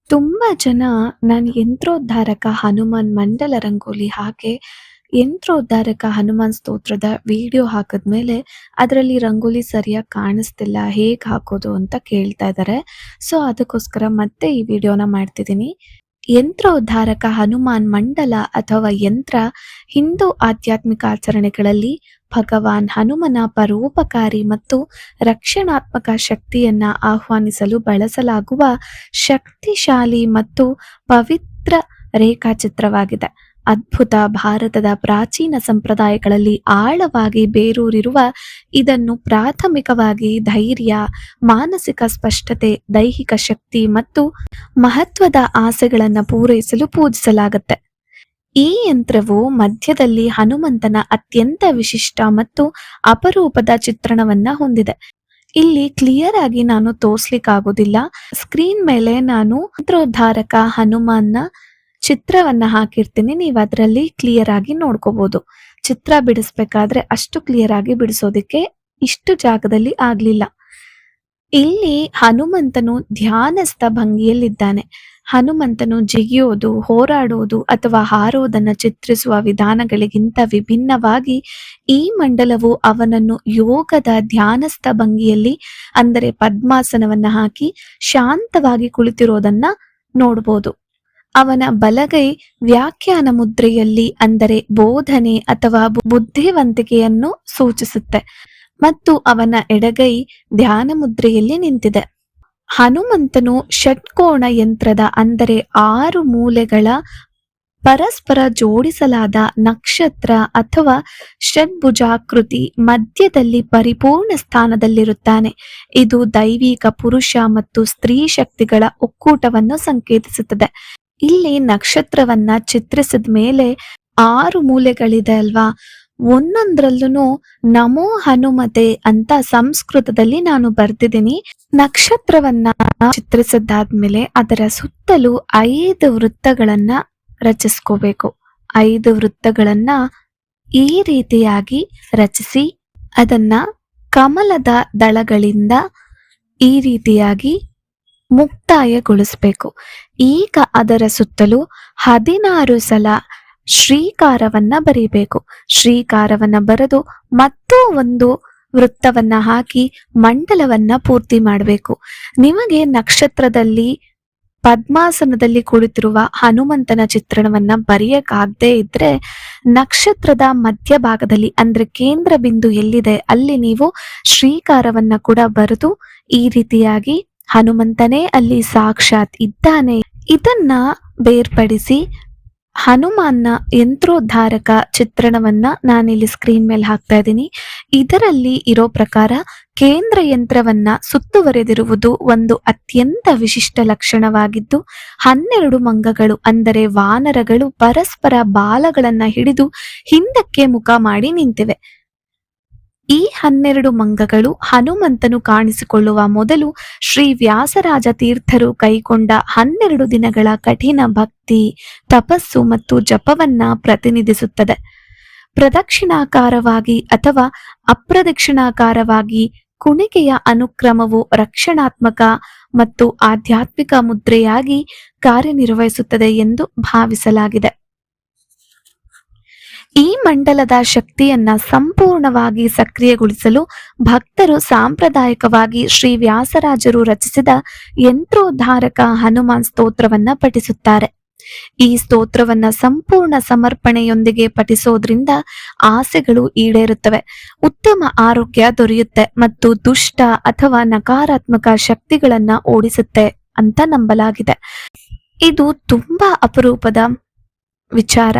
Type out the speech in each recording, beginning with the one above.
ತುಂಬಾ ಜನ ನಾನು ಯಂತ್ರೋದ್ಧಾರಕ ಹನುಮಾನ್ ಮಂಡಲ ರಂಗೋಲಿ ಹಾಗೆ ಯಂತ್ರೋದ್ಧಾರಕ ಹನುಮಾನ್ ಸ್ತೋತ್ರದ ವಿಡಿಯೋ ಹಾಕಿದ್ಮೇಲೆ ಅದರಲ್ಲಿ ರಂಗೋಲಿ ಸರಿಯಾಗಿ ಕಾಣಿಸ್ತಿಲ್ಲ, ಹೇಗೆ ಹಾಕೋದು ಅಂತ ಕೇಳ್ತಾ ಇದ್ದಾರೆ. ಸೊ ಅದಕ್ಕೋಸ್ಕರ ಮತ್ತೆ ಈ ವಿಡಿಯೋನ ಮಾಡ್ತಿದ್ದೀನಿ. ಯಂತ್ರೋದ್ಧಾರಕ ಹನುಮಾನ್ ಮಂಡಲ ಅಥವಾ ಯಂತ್ರ ಹಿಂದೂ ಆಧ್ಯಾತ್ಮಿಕ ಆಚರಣೆಗಳಲ್ಲಿ ಭಗವಾನ್ ಹನುಮನ ಪರೋಪಕಾರಿ ಮತ್ತು ರಕ್ಷಣಾತ್ಮಕ ಶಕ್ತಿಯನ್ನ ಆಹ್ವಾನಿಸಲು ಬಳಸಲಾಗುವ ಶಕ್ತಿಶಾಲಿ ಮತ್ತು ಪವಿತ್ರ ರೇಖಾಚಿತ್ರವಾಗಿದೆ. ಅದ್ಭುತ ಭಾರತದ ಪ್ರಾಚೀನ ಸಂಪ್ರದಾಯಗಳಲ್ಲಿ ಆಳವಾಗಿ ಬೇರೂರಿರುವ ಇದನ್ನು ಪ್ರಾಥಮಿಕವಾಗಿ ಧೈರ್ಯ, ಮಾನಸಿಕ ಸ್ಪಷ್ಟತೆ, ದೈಹಿಕ ಶಕ್ತಿ ಮತ್ತು ಮಹತ್ವದ ಆಸೆಗಳನ್ನು ಪೂರೈಸಲು ಪೂಜಿಸಲಾಗುತ್ತೆ. ಈ ಯಂತ್ರವು ಮಧ್ಯದಲ್ಲಿ ಹನುಮಂತನ ಅತ್ಯಂತ ವಿಶಿಷ್ಟ ಮತ್ತು ಅಪರೂಪದ ಚಿತ್ರಣವನ್ನ ಹೊಂದಿದೆ. ಇಲ್ಲಿ ಕ್ಲಿಯರ್ ಆಗಿ ನಾನು ತೋರ್ಸ್ಲಿಕ್ಕಾಗೋದಿಲ್ಲ. ಸ್ಕ್ರೀನ್ ಮೇಲೆ ನಾನು ಯಂತ್ರೋದ್ಧಾರಕ ಹನುಮಾನ್ನ ಚಿತ್ರವನ್ನ ಹಾಕಿರ್ತೀನಿ, ನೀವು ಅದರಲ್ಲಿ ಕ್ಲಿಯರ್ ಆಗಿ ನೋಡ್ಕೋಬಹುದು. ಚಿತ್ರ ಬಿಡಿಸ್ಬೇಕಾದ್ರೆ ಅಷ್ಟು ಕ್ಲಿಯರ್ ಆಗಿ ಬಿಡಿಸೋದಿಕ್ಕೆ ಇಷ್ಟು ಜಾಗದಲ್ಲಿ ಆಗ್ಲಿಲ್ಲ. ಇಲ್ಲಿ ಹನುಮಂತನು ಧ್ಯಾನಸ್ಥ ಭಂಗಿಯಲ್ಲಿದ್ದಾನೆ. ಹನುಮಂತನು ಜಿಗಿಯೋದು, ಹೋರಾಡೋದು ಅಥವಾ ಹಾರೋದನ್ನ ಚಿತ್ರಿಸುವ ವಿಧಾನಗಳಿಗಿಂತ ವಿಭಿನ್ನವಾಗಿ ಈ ಮಂಡಲವು ಅವನನ್ನು ಯೋಗದ ಧ್ಯಾನಸ್ಥ ಭಂಗಿಯಲ್ಲಿ, ಅಂದರೆ ಪದ್ಮಾಸನವನ್ನ ಹಾಕಿ ಶಾಂತವಾಗಿ ಕುಳಿತಿರೋದನ್ನ ನೋಡ್ಬೋದು. ಅವನ ಬಲಗೈ ವ್ಯಾಖ್ಯಾನ ಮುದ್ರೆಯಲ್ಲಿ, ಅಂದರೆ ಬೋಧನೆ ಅಥವಾ ಬುದ್ಧಿವಂತಿಕೆಯನ್ನು ಸೂಚಿಸುತ್ತೆ, ಮತ್ತು ಅವನ ಎಡಗೈ ಧ್ಯಾನ ಮುದ್ರೆಯಲ್ಲಿ ನಿಂತಿದೆ. ಹನುಮಂತನು ಷಟ್ಕೋಣ ಯಂತ್ರದ, ಅಂದರೆ 6 ಮೂಲೆಗಳ ಪರಸ್ಪರ ಜೋಡಿಸಲಾದ ನಕ್ಷತ್ರ ಅಥವಾ ಷಡ್ಭುಜಾಕೃತಿ ಮಧ್ಯದಲ್ಲಿ ಪರಿಪೂರ್ಣ ಸ್ಥಾನದಲ್ಲಿರುತ್ತಾನೆ. ಇದು ದೈವಿಕ ಪುರುಷ ಮತ್ತು ಸ್ತ್ರೀ ಶಕ್ತಿಗಳ ಒಕ್ಕೂಟವನ್ನು ಸಂಕೇತಿಸುತ್ತದೆ. ಇಲ್ಲಿ ನಕ್ಷತ್ರವನ್ನ ಚಿತ್ರಿಸಿದ ಮೇಲೆ 6 ಮೂಲೆಗಳಿದೆ ಅಲ್ವಾ, ಒಂದೊಂದ್ರಲ್ಲೂ ನಮೋ ಹನುಮತೆ ಅಂತ ಸಂಸ್ಕೃತದಲ್ಲಿ ನಾನು ಬರ್ದಿದ್ದೀನಿ. ನಕ್ಷತ್ರವನ್ನ ಚಿತ್ರಿಸಿದ್ದಾದ್ಮೇಲೆ ಅದರ ಸುತ್ತಲೂ 5 ವೃತ್ತಗಳನ್ನ ರಚಿಸ್ಕೋಬೇಕು. 5 ವೃತ್ತಗಳನ್ನ ಈ ರೀತಿಯಾಗಿ ರಚಿಸಿ ಅದನ್ನ ಕಮಲದ ದಳಗಳಿಂದ ಈ ರೀತಿಯಾಗಿ ಮುಕ್ತಾಯಗೊಳಿಸಬೇಕು. ಈಗ ಅದರ ಸುತ್ತಲೂ 16 ಸಲ ಶ್ರೀಕಾರವನ್ನ ಬರೀಬೇಕು. ಶ್ರೀಕಾರವನ್ನ ಬರೆದು ಮತ್ತೂ ಒಂದು ವೃತ್ತವನ್ನ ಹಾಕಿ ಮಂಡಲವನ್ನ ಪೂರ್ತಿ ಮಾಡಬೇಕು. ನಿಮಗೆ ನಕ್ಷತ್ರದಲ್ಲಿ ಪದ್ಮಾಸನದಲ್ಲಿ ಕುಳಿತಿರುವ ಹನುಮಂತನ ಚಿತ್ರಣವನ್ನ ಬರೆಯಕ್ಕಾಗದೇ ಇದ್ರೆ ನಕ್ಷತ್ರದ ಮಧ್ಯಭಾಗದಲ್ಲಿ, ಅಂದ್ರೆ ಕೇಂದ್ರ ಬಿಂದು ಎಲ್ಲಿದೆ ಅಲ್ಲಿ ನೀವು ಶ್ರೀಕಾರವನ್ನ ಕೂಡ ಬರೆದು ಈ ರೀತಿಯಾಗಿ ಹನುಮಂತನೇ ಅಲ್ಲಿ ಸಾಕ್ಷಾತ್ ಇದ್ದಾನೆ, ಇದನ್ನ ಬೇರ್ಪಡಿಸಿ ಹನುಮಾನ್ನ ಯಂತ್ರೋದ್ಧಾರಕ ಚಿತ್ರಣವನ್ನ ನಾನಿಲ್ಲಿ ಸ್ಕ್ರೀನ್ ಮೇಲೆ ಹಾಕ್ತಾ ಇದ್ದೀನಿ. ಇದರಲ್ಲಿ ಇರೋ ಪ್ರಕಾರ ಕೇಂದ್ರ ಯಂತ್ರವನ್ನ ಸುತ್ತುವರೆದಿರುವುದು ಒಂದು ಅತ್ಯಂತ ವಿಶಿಷ್ಟ ಲಕ್ಷಣವಾಗಿದ್ದು, 12 ಮಂಗಗಳು, ಅಂದರೆ ವಾನರಗಳು ಪರಸ್ಪರ ಬಾಲಗಳನ್ನ ಹಿಡಿದು ಹಿಂದಕ್ಕೆ ಮುಖ ಮಾಡಿ ನಿಂತಿವೆ. ಈ 12 ಮಂಗಗಳು ಹನುಮಂತನು ಕಾಣಿಸಿಕೊಳ್ಳುವ ಮೊದಲು ಶ್ರೀ ವ್ಯಾಸರಾಜ ತೀರ್ಥರು ಕೈಗೊಂಡ 12 ದಿನಗಳ ಕಠಿಣ ಭಕ್ತಿ, ತಪಸ್ಸು ಮತ್ತು ಜಪವನ್ನ ಪ್ರತಿನಿಧಿಸುತ್ತದೆ. ಪ್ರದಕ್ಷಿಣಾಕಾರವಾಗಿ ಅಥವಾ ಅಪ್ರದಕ್ಷಿಣಾಕಾರವಾಗಿ ಕುಣಿಕೆಯ ಅನುಕ್ರಮವು ರಕ್ಷಣಾತ್ಮಕ ಮತ್ತು ಆಧ್ಯಾತ್ಮಿಕ ಮುದ್ರೆಯಾಗಿ ಕಾರ್ಯನಿರ್ವಹಿಸುತ್ತದೆ ಎಂದು ಭಾವಿಸಲಾಗಿದೆ. ಈ ಮಂಡಲದ ಶಕ್ತಿಯನ್ನ ಸಂಪೂರ್ಣವಾಗಿ ಸಕ್ರಿಯಗೊಳಿಸಲು ಭಕ್ತರು ಸಾಂಪ್ರದಾಯಿಕವಾಗಿ ಶ್ರೀ ವ್ಯಾಸರಾಜರು ರಚಿಸಿದ ಯಂತ್ರೋದ್ಧಾರಕ ಹನುಮಾನ್ ಸ್ತೋತ್ರವನ್ನ ಪಠಿಸುತ್ತಾರೆ. ಈ ಸ್ತೋತ್ರವನ್ನ ಸಂಪೂರ್ಣ ಸಮರ್ಪಣೆಯೊಂದಿಗೆ ಪಠಿಸೋದ್ರಿಂದ ಆಸೆಗಳು ಈಡೇರುತ್ತವೆ, ಉತ್ತಮ ಆರೋಗ್ಯ ದೊರೆಯುತ್ತೆ ಮತ್ತು ದುಷ್ಟ ಅಥವಾ ನಕಾರಾತ್ಮಕ ಶಕ್ತಿಗಳನ್ನ ಓಡಿಸುತ್ತೆ ಅಂತ ನಂಬಲಾಗಿದೆ. ಇದು ತುಂಬಾ ಅಪರೂಪದ ವಿಚಾರ.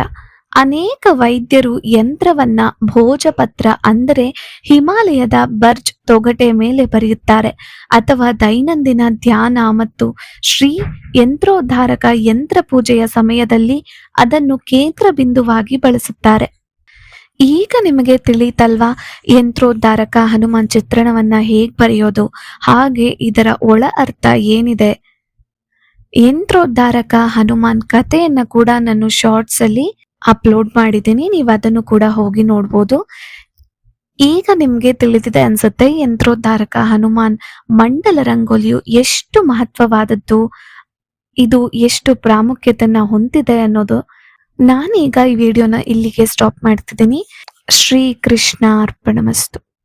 ಅನೇಕ ವೈದ್ಯರು ಯಂತ್ರವನ್ನ ಭೋಜಪತ್ರ, ಅಂದರೆ ಹಿಮಾಲಯದ ಬರ್ಜ್ ತೊಗಟೆ ಮೇಲೆ ಬರೆಯುತ್ತಾರೆ ಅಥವಾ ದೈನಂದಿನ ಧ್ಯಾನ ಮತ್ತು ಶ್ರೀ ಯಂತ್ರೋದ್ಧಾರಕ ಯಂತ್ರ ಪೂಜೆಯ ಸಮಯದಲ್ಲಿ ಅದನ್ನು ಕೇಂದ್ರ ಬಿಂದುವಾಗಿ ಬಳಸುತ್ತಾರೆ. ಈಗ ನಿಮಗೆ ತಿಳಿಯಿತಲ್ವಾ ಯಂತ್ರೋದ್ಧಾರಕ ಹನುಮಾನ್ ಚಿತ್ರಣವನ್ನ ಹೇಗ್ ಬರೆಯೋದು, ಹಾಗೆ ಇದರ ಒಳ ಅರ್ಥ ಏನಿದೆ. ಯಂತ್ರೋದ್ಧಾರಕ ಹನುಮಾನ್ ಕಥೆಯನ್ನ ಕೂಡ ನಾನು ಶಾರ್ಟ್ಸ್ ಅಲ್ಲಿ ಅಪ್ಲೋಡ್ ಮಾಡಿದ್ದೀನಿ, ನೀವು ಅದನ್ನು ಕೂಡ ಹೋಗಿ ನೋಡ್ಬೋದು. ಈಗ ನಿಮ್ಗೆ ತಿಳಿದಿದೆ ಅನ್ಸುತ್ತೆ ಯಂತ್ರೋದ್ಧಾರಕ ಹನುಮಾನ್ ಮಂಡಲ ರಂಗೋಲಿಯು ಎಷ್ಟು ಮಹತ್ವವಾದದ್ದು, ಇದು ಎಷ್ಟು ಪ್ರಾಮುಖ್ಯತೆಯನ್ನ ಹೊಂದಿದೆ ಅನ್ನೋದು. ನಾನೀಗ ಈ ವಿಡಿಯೋನ ಇಲ್ಲಿಗೆ ಸ್ಟಾಪ್ ಮಾಡ್ತಿದ್ದೀನಿ. ಶ್ರೀ ಕೃಷ್ಣ ಅರ್ಪಣಮಸ್ತು.